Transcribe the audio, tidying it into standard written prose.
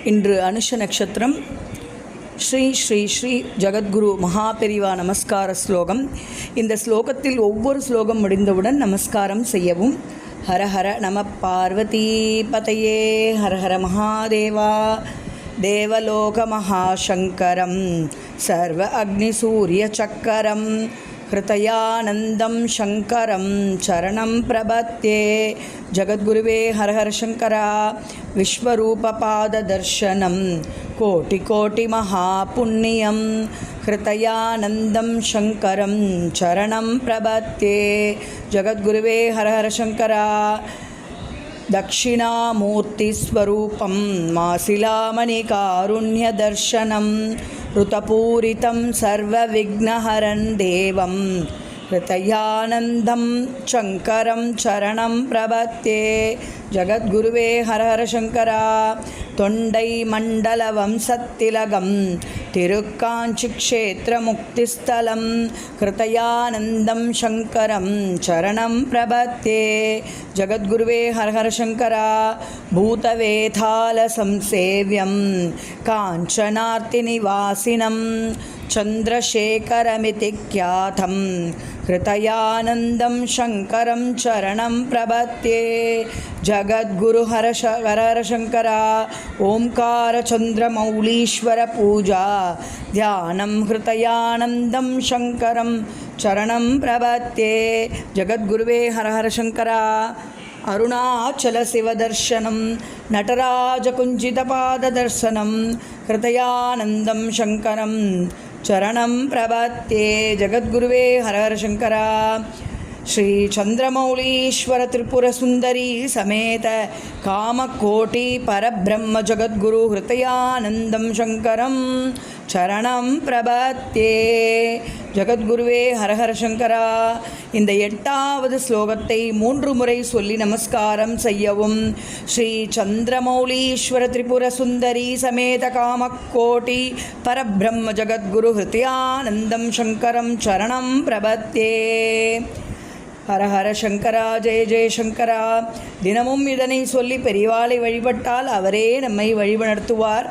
இன்று அனுஷ நட்சத்திரம். ஸ்ரீ ஸ்ரீ ஸ்ரீ ஜகத்குரு மகாபெரிவா நமஸ்கார ஸ்லோகம். இந்த ஸ்லோகத்தில் ஒவ்வொரு ஸ்லோகம் முடிந்தவுடன் நமஸ்காரம் செய்யவும். ஹரஹர நம பார்வதி பதையே ஹரஹர மகாதேவா. தேவலோக மகாசங்கரம் சர்வ அக்னி சூரிய சக்கரம் ஹிருதயானந்தம் சங்கரம் சரணம் பிரபத்தே. ஜகத்குருவே ஹரஹர சங்கரா. விஸ்வரூபபாத தர்சனம் கோட்டி கோட்டி மகாபுண்ணியம் ஹிருதயானந்தம் சங்கரம் சரணம் பிரபத்தே. ஜகத்குருவே ஹரஹர சங்கரா. दक्षिणामूर्तिस्वरूपं मासिलामणिकारुण्यदर्शनं ऋतपूरितं सर्वविघ्नहरं देवं हृदयानन्दं शङ्करं चरणं प्रपद्ये. जगद्गुरुवे हरहर शङ्करा. தொண்டை மண்டல வம்சத்திலகம் திருக்காஞ்சிக்ஷேத்திரமுக்திஸ்தலம் ஹிருதயானந்தம் சங்கரம் சரணம் பிரபத்தே. ஜகத்குருவே ஹரஹர சங்கரா. பூதவேதால சம்சேவ்யம் காஞ்சனார்த்திநிவாசினம் சந்திரசேகரமிதி க்யாதம் ஹிருதயானந்தம் சங்கரம் சரணம் பிரபத்தே. ஜகத்குரு ஹரஹர சங்கரா. ஓம்கார சந்திரமௌலீஸ்வர பூஜா தியானம் ஹிருதயானந்தம் சங்கரம் சரணம் பிரபத்தே. ஜகத்குருவே ஹரஹர சங்கரா. அருணாச்சல சிவதர்சனம் நடராஜகுஞ்சிதபாததர்சனம் ஹிருதயானந்தம் சங்கரம் சரணம் பிரபத்தே. ஜகத்குருவே ஹரஹர சங்கரா. ஸ்ரீ சந்திரமௌலீஸ்வர திரிபுர சுந்தரி சமேத காமகோட்டி பரபிரம்ம ஜகத்குரு ஹிருதயானந்தம் சங்கரம் சரணம் பிரபத்தே. ஜகத்குருவே ஹரஹர சங்கரா. இந்த 8வது ஸ்லோகத்தை 3 முறை சொல்லி நமஸ்காரம் செய்யவும். ஸ்ரீ சந்திரமௌலீஸ்வர திரிபுர சுந்தரி சமேத காமகோட்டி பரபிரம்ம ஜகத்குரு ஹிருதயானந்தம் சங்கரம் சரணம் பிரபத்தே. ஹரஹர சங்கரா. ஜெய ஜெய சங்கரா. தினமும் இதனை சொல்லி பெரியவாளை வழிபட்டால் அவரே நம்மை வழிநடத்துவார்.